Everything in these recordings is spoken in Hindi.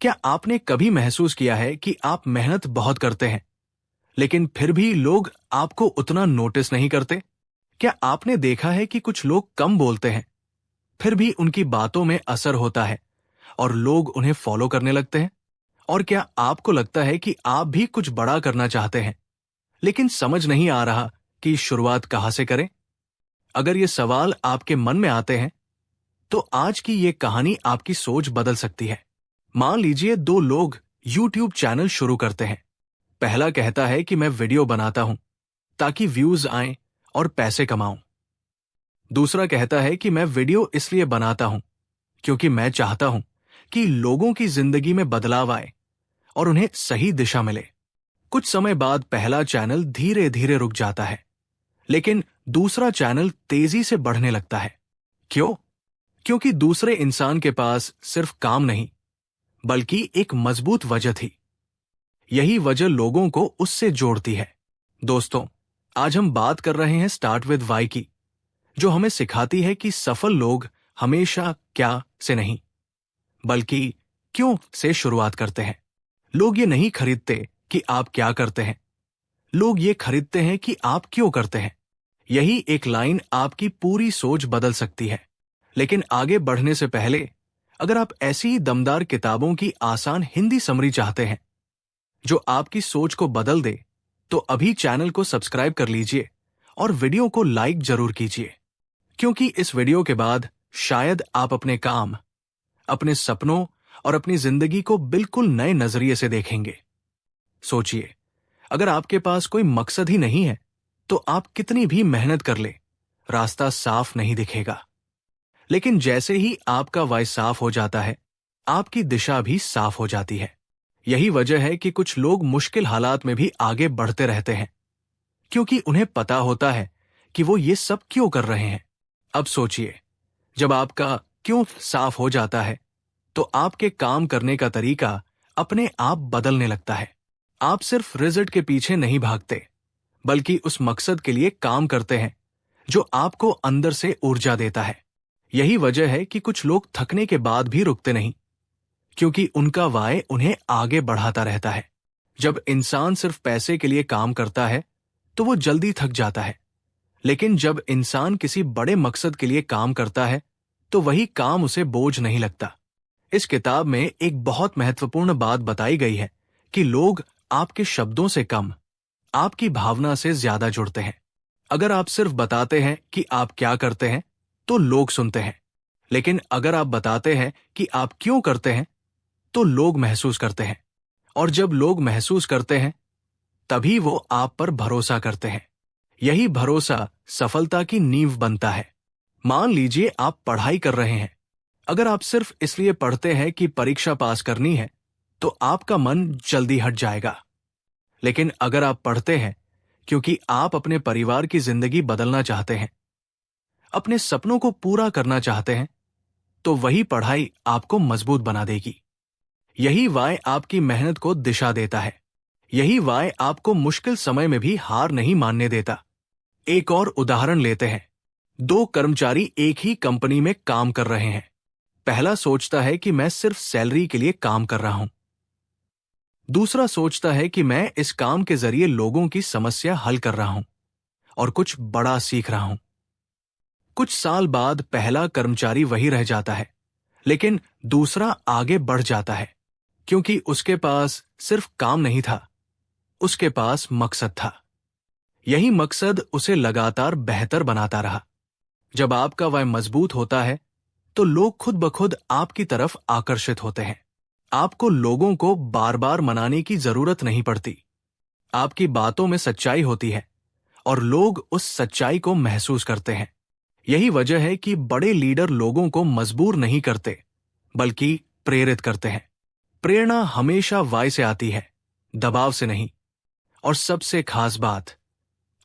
क्या आपने कभी महसूस किया है कि आप मेहनत बहुत करते हैं, लेकिन फिर भी लोग आपको उतना नोटिस नहीं करते? क्या आपने देखा है कि कुछ लोग कम बोलते हैं, फिर भी उनकी बातों में असर होता है और लोग उन्हें फॉलो करने लगते हैं? और क्या आपको लगता है कि आप भी कुछ बड़ा करना चाहते हैं, लेकिन समझ नहीं आ रहा कि शुरुआत कहां से करें? अगर ये सवाल आपके मन में आते हैं, तो आज की ये कहानी आपकी सोच बदल सकती है। मान लीजिए दो लोग YouTube चैनल शुरू करते हैं। पहला कहता है कि मैं वीडियो बनाता हूं ताकि व्यूज आएं और पैसे कमाऊं। दूसरा कहता है कि मैं वीडियो इसलिए बनाता हूं क्योंकि मैं चाहता हूं कि लोगों की जिंदगी में बदलाव आए और उन्हें सही दिशा मिले। कुछ समय बाद पहला चैनल धीरे धीरे रुक जाता है, लेकिन दूसरा चैनल तेजी से बढ़ने लगता है। क्यों? क्योंकि दूसरे इंसान के पास सिर्फ काम नहीं, बल्कि एक मजबूत वजह थी। यही वजह लोगों को उससे जोड़ती है। दोस्तों, आज हम बात कर रहे हैं स्टार्ट विद वाई की, जो हमें सिखाती है कि सफल लोग हमेशा क्या से नहीं, बल्कि क्यों से शुरुआत करते हैं। लोग ये नहीं खरीदते कि आप क्या करते हैं, लोग ये खरीदते हैं कि आप क्यों करते हैं। यही एक लाइन आपकी पूरी सोच बदल सकती है। लेकिन आगे बढ़ने से पहले, अगर आप ऐसी ही दमदार किताबों की आसान हिंदी समरी चाहते हैं जो आपकी सोच को बदल दे, तो अभी चैनल को सब्सक्राइब कर लीजिए और वीडियो को लाइक जरूर कीजिए, क्योंकि इस वीडियो के बाद शायद आप अपने काम, अपने सपनों और अपनी जिंदगी को बिल्कुल नए नजरिए से देखेंगे। सोचिए, अगर आपके पास कोई मकसद ही नहीं है, तो आप कितनी भी मेहनत कर ले, रास्ता साफ नहीं दिखेगा। लेकिन जैसे ही आपका वाई साफ हो जाता है, आपकी दिशा भी साफ हो जाती है। यही वजह है कि कुछ लोग मुश्किल हालात में भी आगे बढ़ते रहते हैं, क्योंकि उन्हें पता होता है कि वो ये सब क्यों कर रहे हैं। अब सोचिए, जब आपका क्यों साफ हो जाता है, तो आपके काम करने का तरीका अपने आप बदलने लगता है। आप सिर्फ रिजल्ट के पीछे नहीं भागते, बल्कि उस मकसद के लिए काम करते हैं जो आपको अंदर से ऊर्जा देता है। यही वजह है कि कुछ लोग थकने के बाद भी रुकते नहीं, क्योंकि उनका वाय उन्हें आगे बढ़ाता रहता है। जब इंसान सिर्फ पैसे के लिए काम करता है, तो वो जल्दी थक जाता है। लेकिन जब इंसान किसी बड़े मकसद के लिए काम करता है, तो वही काम उसे बोझ नहीं लगता। इस किताब में एक बहुत महत्वपूर्ण बात बताई गई है कि लोग आपके शब्दों से कम, आपकी भावना से ज्यादा जुड़ते हैं। अगर आप सिर्फ बताते हैं कि आप क्या करते हैं, तो लोग सुनते हैं। लेकिन अगर आप बताते हैं कि आप क्यों करते हैं, तो लोग महसूस करते हैं। और जब लोग महसूस करते हैं, तभी वो आप पर भरोसा करते हैं। यही भरोसा सफलता की नींव बनता है। मान लीजिए आप पढ़ाई कर रहे हैं। अगर आप सिर्फ इसलिए पढ़ते हैं कि परीक्षा पास करनी है, तो आपका मन जल्दी हट जाएगा। लेकिन अगर आप पढ़ते हैं क्योंकि आप अपने परिवार की जिंदगी बदलना चाहते हैं, अपने सपनों को पूरा करना चाहते हैं, तो वही पढ़ाई आपको मजबूत बना देगी। यही वाय आपकी मेहनत को दिशा देता है। यही वाय आपको मुश्किल समय में भी हार नहीं मानने देता। एक और उदाहरण लेते हैं। दो कर्मचारी एक ही कंपनी में काम कर रहे हैं। पहला सोचता है कि मैं सिर्फ सैलरी के लिए काम कर रहा हूं। दूसरा सोचता है कि मैं इस काम के जरिए लोगों की समस्या हल कर रहा हूं और कुछ बड़ा सीख रहा हूं। कुछ साल बाद पहला कर्मचारी वही रह जाता है, लेकिन दूसरा आगे बढ़ जाता है, क्योंकि उसके पास सिर्फ काम नहीं था, उसके पास मकसद था। यही मकसद उसे लगातार बेहतर बनाता रहा। जब आपका वह मजबूत होता है, तो लोग खुद ब खुद आपकी तरफ आकर्षित होते हैं। आपको लोगों को बार बार मनाने की जरूरत नहीं पड़ती। आपकी बातों में सच्चाई होती है और लोग उस सच्चाई को महसूस करते हैं। यही वजह है कि बड़े लीडर लोगों को मजबूर नहीं करते, बल्कि प्रेरित करते हैं। प्रेरणा हमेशा वाय से आती है, दबाव से नहीं। और सबसे खास बात,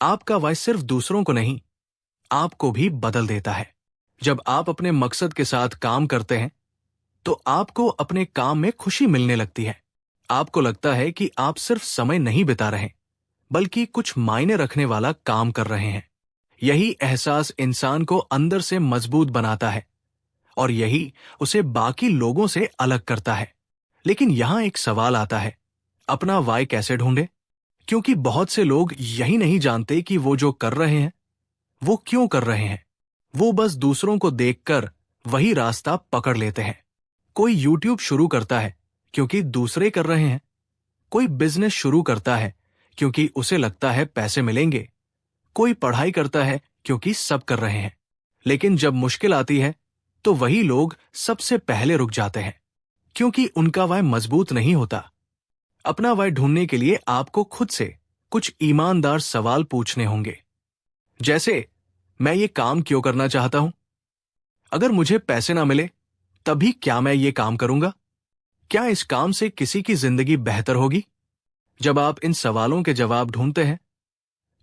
आपका वाय सिर्फ दूसरों को नहीं, आपको भी बदल देता है। जब आप अपने मकसद के साथ काम करते हैं, तो आपको अपने काम में खुशी मिलने लगती है। आपको लगता है कि आप सिर्फ समय नहीं बिता रहे, बल्कि कुछ मायने रखने वाला काम कर रहे हैं। यही एहसास इंसान को अंदर से मजबूत बनाता है और यही उसे बाकी लोगों से अलग करता है। लेकिन यहां एक सवाल आता है, अपना वाई कैसे ढूंढे? क्योंकि बहुत से लोग यही नहीं जानते कि वो जो कर रहे हैं वो क्यों कर रहे हैं। वो बस दूसरों को देखकर वही रास्ता पकड़ लेते हैं। कोई यूट्यूब शुरू करता है क्योंकि दूसरे कर रहे हैं। कोई बिजनेस शुरू करता है क्योंकि उसे लगता है पैसे मिलेंगे। कोई पढ़ाई करता है क्योंकि सब कर रहे हैं। लेकिन जब मुश्किल आती है तो वही लोग सबसे पहले रुक जाते हैं, क्योंकि उनका वाय मजबूत नहीं होता। अपना वाय ढूंढने के लिए आपको खुद से कुछ ईमानदार सवाल पूछने होंगे। जैसे, मैं ये काम क्यों करना चाहता हूं? अगर मुझे पैसे ना मिले तभी क्या मैं ये काम करूंगा? क्या इस काम से किसी की जिंदगी बेहतर होगी? जब आप इन सवालों के जवाब ढूंढते हैं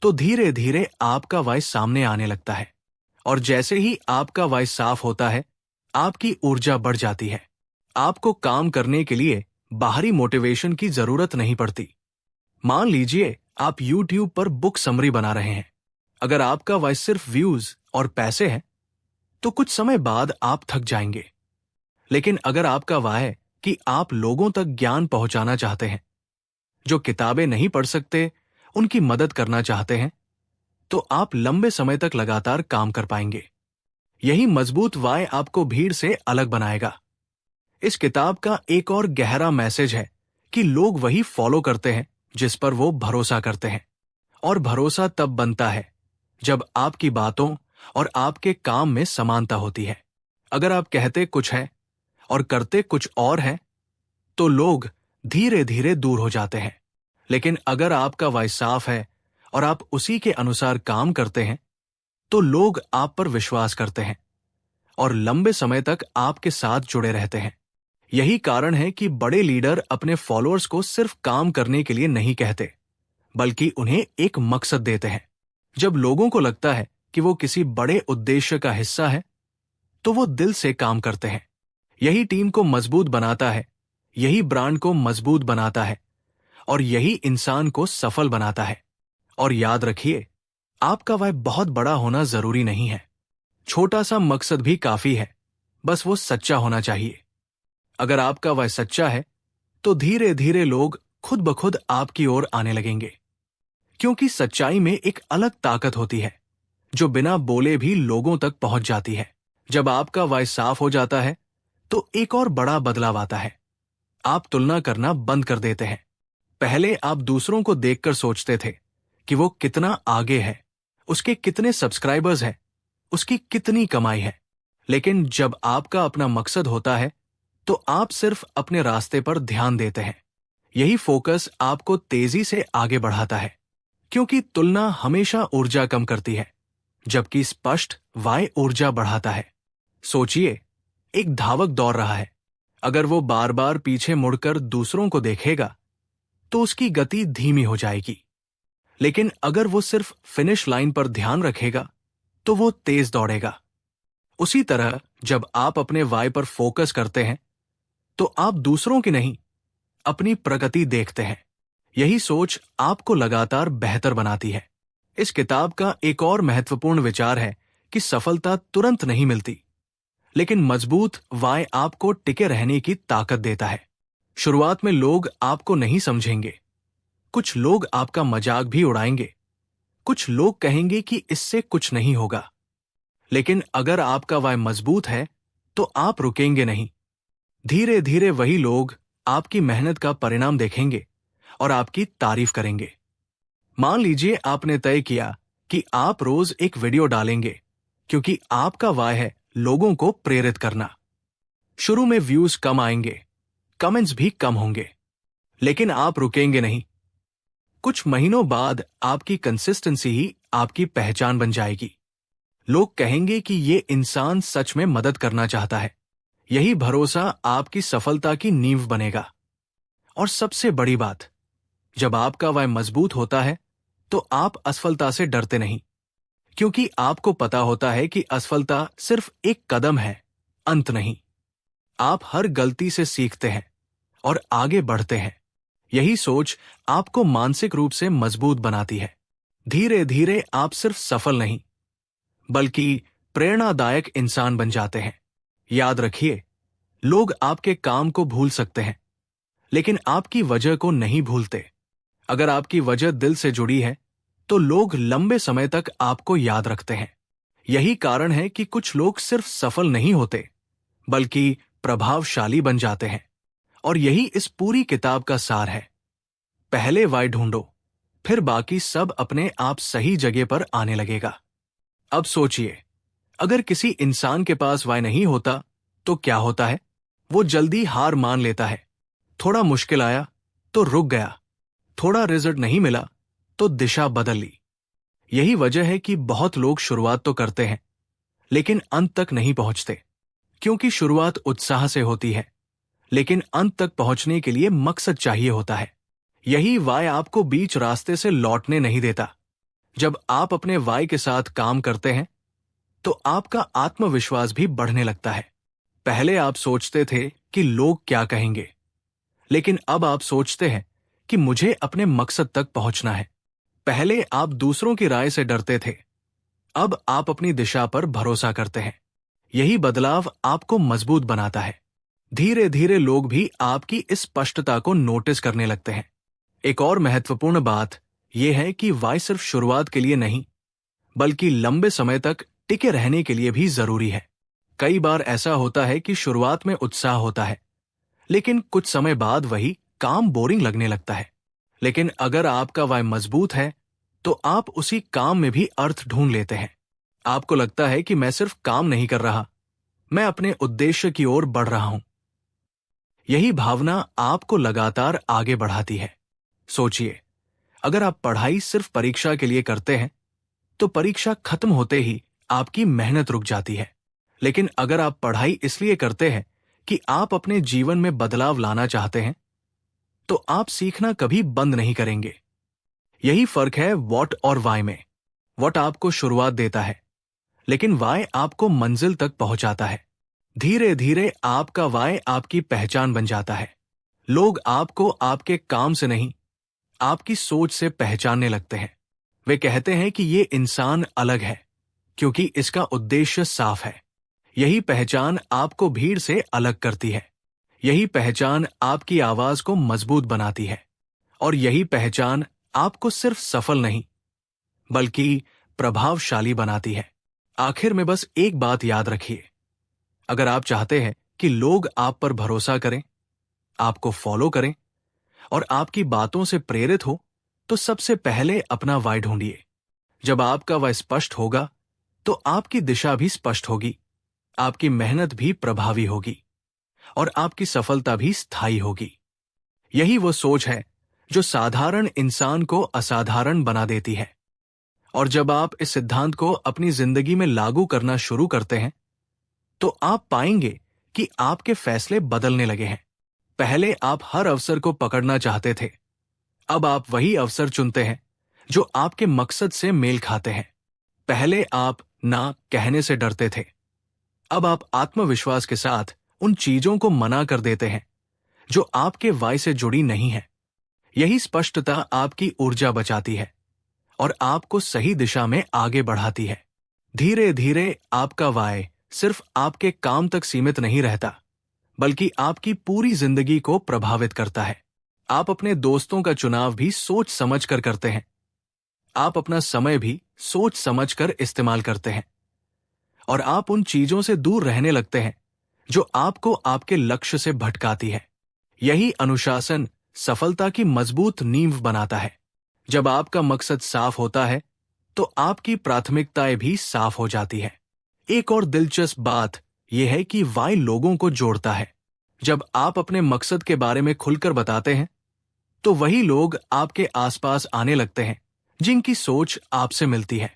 तो धीरे धीरे आपका वाय सामने आने लगता है। और जैसे ही आपका वाय साफ होता है, आपकी ऊर्जा बढ़ जाती है। आपको काम करने के लिए बाहरी मोटिवेशन की जरूरत नहीं पड़ती। मान लीजिए आप YouTube पर बुक समरी बना रहे हैं। अगर आपका वाय सिर्फ व्यूज और पैसे है तो कुछ समय बाद आप थक जाएंगे। लेकिन अगर आपका वाय है कि आप लोगों तक ज्ञान पहुंचाना चाहते हैं, जो किताबें नहीं पढ़ सकते उनकी मदद करना चाहते हैं, तो आप लंबे समय तक लगातार काम कर पाएंगे। यही मजबूत वाय आपको भीड़ से अलग बनाएगा। इस किताब का एक और गहरा मैसेज है कि लोग वही फॉलो करते हैं जिस पर वो भरोसा करते हैं। और भरोसा तब बनता है जब आपकी बातों और आपके काम में समानता होती है। अगर आप कहते कुछ है और करते कुछ और है तो लोग धीरे धीरे दूर हो जाते हैं। लेकिन अगर आपका वाय साफ है और आप उसी के अनुसार काम करते हैं तो लोग आप पर विश्वास करते हैं और लंबे समय तक आपके साथ जुड़े रहते हैं। यही कारण है कि बड़े लीडर अपने फॉलोअर्स को सिर्फ काम करने के लिए नहीं कहते, बल्कि उन्हें एक मकसद देते हैं। जब लोगों को लगता है कि वो किसी बड़े उद्देश्य का हिस्सा है तो वो दिल से काम करते हैं। यही टीम को मजबूत बनाता है, यही ब्रांड को मजबूत बनाता है और यही इंसान को सफल बनाता है। और याद रखिए, आपका वाय बहुत बड़ा होना जरूरी नहीं है। छोटा सा मकसद भी काफी है, बस वो सच्चा होना चाहिए। अगर आपका वाय सच्चा है तो धीरे धीरे लोग खुद ब खुद आपकी ओर आने लगेंगे, क्योंकि सच्चाई में एक अलग ताकत होती है जो बिना बोले भी लोगों तक पहुंच जाती है। जब आपका वाय साफ हो जाता है तो एक और बड़ा बदलाव आता है। आप तुलना करना बंद कर देते हैं। पहले आप दूसरों को देखकर सोचते थे कि वो कितना आगे है, उसके कितने सब्सक्राइबर्स हैं, उसकी कितनी कमाई है। लेकिन जब आपका अपना मकसद होता है तो आप सिर्फ अपने रास्ते पर ध्यान देते हैं। यही फोकस आपको तेजी से आगे बढ़ाता है, क्योंकि तुलना हमेशा ऊर्जा कम करती है, जबकि स्पष्ट वाय ऊर्जा बढ़ाता है। सोचिए, एक धावक दौड़ रहा है। अगर वो बार बार पीछे मुड़कर दूसरों को देखेगा तो उसकी गति धीमी हो जाएगी। लेकिन अगर वो सिर्फ फिनिश लाइन पर ध्यान रखेगा तो वो तेज दौड़ेगा। उसी तरह जब आप अपने वाय पर फोकस करते हैं तो आप दूसरों की नहीं, अपनी प्रगति देखते हैं। यही सोच आपको लगातार बेहतर बनाती है। इस किताब का एक और महत्वपूर्ण विचार है कि सफलता तुरंत नहीं मिलती, लेकिन मजबूत वाय आपको टिके रहने की ताकत देता है। शुरुआत में लोग आपको नहीं समझेंगे, कुछ लोग आपका मजाक भी उड़ाएंगे, कुछ लोग कहेंगे कि इससे कुछ नहीं होगा। लेकिन अगर आपका वाय मजबूत है तो आप रुकेंगे नहीं। धीरे धीरे वही लोग आपकी मेहनत का परिणाम देखेंगे और आपकी तारीफ करेंगे। मान लीजिए आपने तय किया कि आप रोज एक वीडियो डालेंगे, क्योंकि आपका वाय है लोगों को प्रेरित करना। शुरू में व्यूज कम आएंगे, कमेंट्स भी कम होंगे, लेकिन आप रुकेंगे नहीं। कुछ महीनों बाद आपकी कंसिस्टेंसी ही आपकी पहचान बन जाएगी। लोग कहेंगे कि ये इंसान सच में मदद करना चाहता है। यही भरोसा आपकी सफलता की नींव बनेगा। और सबसे बड़ी बात, जब आपका वाय मजबूत होता है तो आप असफलता से डरते नहीं, क्योंकि आपको पता होता है कि असफलता सिर्फ एक कदम है, अंत नहीं। आप हर गलती से सीखते हैं और आगे बढ़ते हैं। यही सोच आपको मानसिक रूप से मजबूत बनाती है। धीरे धीरे आप सिर्फ सफल नहीं, बल्कि प्रेरणादायक इंसान बन जाते हैं। याद रखिए, लोग आपके काम को भूल सकते हैं, लेकिन आपकी वजह को नहीं भूलते। अगर आपकी वजह दिल से जुड़ी है तो लोग लंबे समय तक आपको याद रखते हैं। यही कारण है कि कुछ लोग सिर्फ सफल नहीं होते बल्कि प्रभावशाली बन जाते हैं। और यही इस पूरी किताब का सार है। पहले वाई ढूंढो, फिर बाकी सब अपने आप सही जगह पर आने लगेगा। अब सोचिए, अगर किसी इंसान के पास वाई नहीं होता तो क्या होता है? वो जल्दी हार मान लेता है। थोड़ा मुश्किल आया तो रुक गया, थोड़ा रिजल्ट नहीं मिला तो दिशा बदल ली। यही वजह है कि बहुत लोग शुरुआत तो करते हैं लेकिन अंत तक नहीं पहुंचते, क्योंकि शुरुआत उत्साह से होती है लेकिन अंत तक पहुंचने के लिए मकसद चाहिए होता है। यही वाई आपको बीच रास्ते से लौटने नहीं देता। जब आप अपने वाई के साथ काम करते हैं तो आपका आत्मविश्वास भी बढ़ने लगता है। पहले आप सोचते थे कि लोग क्या कहेंगे, लेकिन अब आप सोचते हैं कि मुझे अपने मकसद तक पहुंचना है। पहले आप दूसरों की राय से डरते थे, अब आप अपनी दिशा पर भरोसा करते हैं। यही बदलाव आपको मजबूत बनाता है। धीरे धीरे लोग भी आपकी इस स्पष्टता को नोटिस करने लगते हैं। एक और महत्वपूर्ण बात यह है कि वाई सिर्फ शुरुआत के लिए नहीं बल्कि लंबे समय तक टिके रहने के लिए भी जरूरी है। कई बार ऐसा होता है कि शुरुआत में उत्साह होता है लेकिन कुछ समय बाद वही काम बोरिंग लगने लगता है। लेकिन अगर आपका वाई मजबूत है तो आप उसी काम में भी अर्थ ढूंढ लेते हैं। आपको लगता है कि मैं सिर्फ काम नहीं कर रहा, मैं अपने उद्देश्य की ओर बढ़ रहा हूं। यही भावना आपको लगातार आगे बढ़ाती है। सोचिए, अगर आप पढ़ाई सिर्फ परीक्षा के लिए करते हैं तो परीक्षा खत्म होते ही आपकी मेहनत रुक जाती है। लेकिन अगर आप पढ़ाई इसलिए करते हैं कि आप अपने जीवन में बदलाव लाना चाहते हैं तो आप सीखना कभी बंद नहीं करेंगे। यही फर्क है व्हाट और वाई में। व्हाट आपको शुरुआत देता है लेकिन वाई आपको मंजिल तक पहुंचाता है। धीरे धीरे आपका वाई आपकी पहचान बन जाता है। लोग आपको आपके काम से नहीं, आपकी सोच से पहचानने लगते हैं। वे कहते हैं कि ये इंसान अलग है क्योंकि इसका उद्देश्य साफ है। यही पहचान आपको भीड़ से अलग करती है। यही पहचान आपकी आवाज को मजबूत बनाती है। और यही पहचान आपको सिर्फ सफल नहीं बल्कि प्रभावशाली बनाती है। आखिर में बस एक बात याद रखिए, अगर आप चाहते हैं कि लोग आप पर भरोसा करें, आपको फॉलो करें और आपकी बातों से प्रेरित हो, तो सबसे पहले अपना वाई ढूंढिए। जब आपका वाई स्पष्ट होगा तो आपकी दिशा भी स्पष्ट होगी, आपकी मेहनत भी प्रभावी होगी और आपकी सफलता भी स्थायी होगी। यही वो सोच है जो साधारण इंसान को असाधारण बना देती है। और जब आप इस सिद्धांत को अपनी जिंदगी में लागू करना शुरू करते हैं तो आप पाएंगे कि आपके फैसले बदलने लगे हैं। पहले आप हर अवसर को पकड़ना चाहते थे, अब आप वही अवसर चुनते हैं जो आपके मकसद से मेल खाते हैं। पहले आप ना कहने से डरते थे, अब आप आत्मविश्वास के साथ उन चीजों को मना कर देते हैं जो आपके वाई से जुड़ी नहीं है। यही स्पष्टता आपकी ऊर्जा बचाती है और आपको सही दिशा में आगे बढ़ाती है। धीरे धीरे आपका वाई सिर्फ आपके काम तक सीमित नहीं रहता बल्कि आपकी पूरी जिंदगी को प्रभावित करता है। आप अपने दोस्तों का चुनाव भी सोच समझ कर करते हैं, आप अपना समय भी सोच समझ कर इस्तेमाल करते हैं और आप उन चीजों से दूर रहने लगते हैं जो आपको आपके लक्ष्य से भटकाती है। यही अनुशासन सफलता की मजबूत नींव बनाता है। जब आपका मकसद साफ होता है तो आपकी प्राथमिकताएं भी साफ हो जाती है। एक और दिलचस्प बात यह है कि वाई लोगों को जोड़ता है। जब आप अपने मकसद के बारे में खुलकर बताते हैं तो वही लोग आपके आसपास आने लगते हैं जिनकी सोच आपसे मिलती है।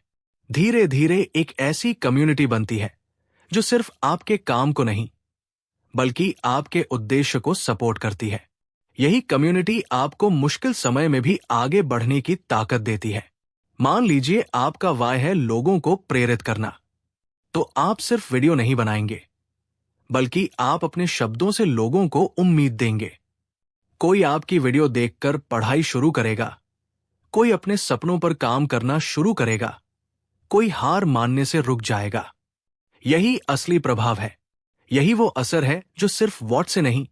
धीरे धीरे एक ऐसी कम्युनिटी बनती है जो सिर्फ आपके काम को नहीं बल्कि आपके उद्देश्य को सपोर्ट करती है। यही कम्युनिटी आपको मुश्किल समय में भी आगे बढ़ने की ताकत देती है। मान लीजिए आपका वाय है लोगों को प्रेरित करना, तो आप सिर्फ वीडियो नहीं बनाएंगे बल्कि आप अपने शब्दों से लोगों को उम्मीद देंगे। कोई आपकी वीडियो देखकर पढ़ाई शुरू करेगा, कोई अपने सपनों पर काम करना शुरू करेगा, कोई हार मानने से रुक जाएगा। यही असली प्रभाव है। यही वो असर है जो सिर्फ वॉट से नहीं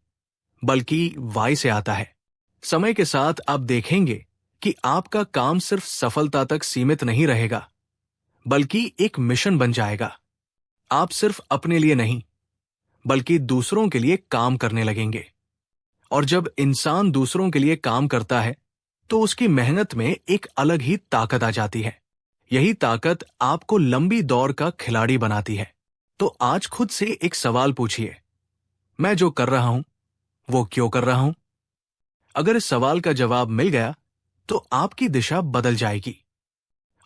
बल्कि वाई से आता है। समय के साथ आप देखेंगे कि आपका काम सिर्फ सफलता तक सीमित नहीं रहेगा, बल्कि एक मिशन बन जाएगा। आप सिर्फ अपने लिए नहीं, बल्कि दूसरों के लिए काम करने लगेंगे। और जब इंसान दूसरों के लिए काम करता है, तो उसकी मेहनत में एक अलग ही ताकत आ जाती है। यही ताकत आपको लंबी दौड़ का खिलाड़ी बनाती है। तो आज खुद से एक सवाल पूछिए, मैं जो कर रहा हूं, वो क्यों कर रहा हूं? अगर इस सवाल का जवाब मिल गया, तो आपकी दिशा बदल जाएगी।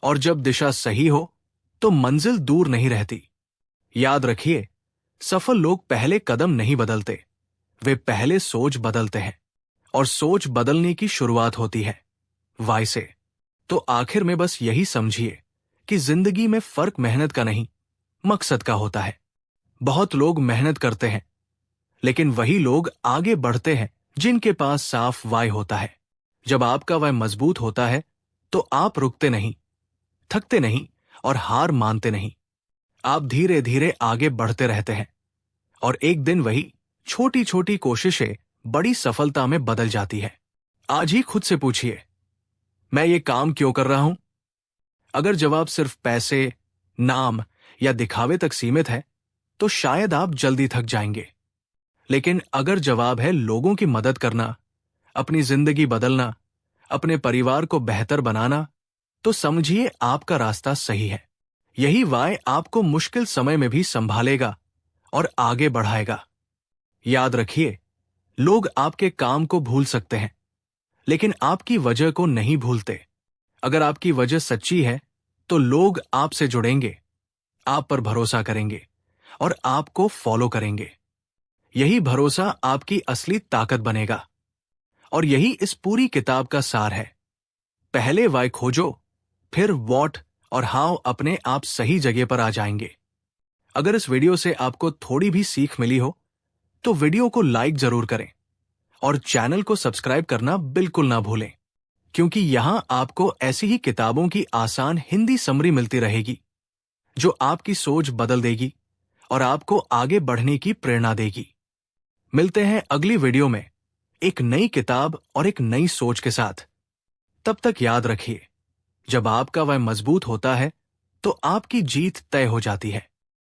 और जब दिशा सही हो, तो मंजिल दूर नहीं रहती। याद रखिए, सफल लोग पहले कदम नहीं बदलते, वे पहले सोच बदलते हैं। और सोच बदलने की शुरुआत होती है वाई से। तो आखिर में बस यही समझिए कि जिंदगी में फर्क मेहनत का नहीं, मकसद का होता है। बहुत लोग मेहनत करते हैं, लेकिन वही लोग आगे बढ़ते हैं जिनके पास साफ वाई होता है। जब आपका वाई मजबूत होता है, तो आप रुकते नहीं, थकते नहीं और हार मानते नहीं। आप धीरे धीरे आगे बढ़ते रहते हैं। और एक दिन वही छोटी छोटी कोशिशें बड़ी सफलता में बदल जाती है। आज ही खुद से पूछिए, मैं ये काम क्यों कर रहा हूं? अगर जवाब सिर्फ पैसे, नाम या दिखावे तक सीमित है, तो शायद आप जल्दी थक जाएंगे। लेकिन अगर जवाब है लोगों की मदद करना, अपनी जिंदगी बदलना, अपने परिवार को बेहतर बनाना, तो समझिए आपका रास्ता सही है। यही वाय आपको मुश्किल समय में भी संभालेगा और आगे बढ़ाएगा। याद रखिए, लोग आपके काम को भूल सकते हैं, लेकिन आपकी वजह को नहीं भूलते। अगर आपकी वजह सच्ची है, तो लोग आपसे जुड़ेंगे, आप पर भरोसा करेंगे और आपको फॉलो करेंगे। यही भरोसा आपकी असली ताकत बनेगा। और यही इस पूरी किताब का सार है। पहले वाई खोजो, फिर व्हाट और हाउ अपने आप सही जगह पर आ जाएंगे। अगर इस वीडियो से आपको थोड़ी भी सीख मिली हो, तो वीडियो को लाइक जरूर करें और चैनल को सब्सक्राइब करना बिल्कुल ना भूलें, क्योंकि यहां आपको ऐसी ही किताबों की आसान हिंदी समरी मिलती रहेगी, जो आपकी सोच बदल देगी और आपको आगे बढ़ने की प्रेरणा देगी। मिलते हैं अगली वीडियो में एक नई किताब और एक नई सोच के साथ। तब तक याद रखिए, जब आपका वह मजबूत होता है, तो आपकी जीत तय हो जाती है।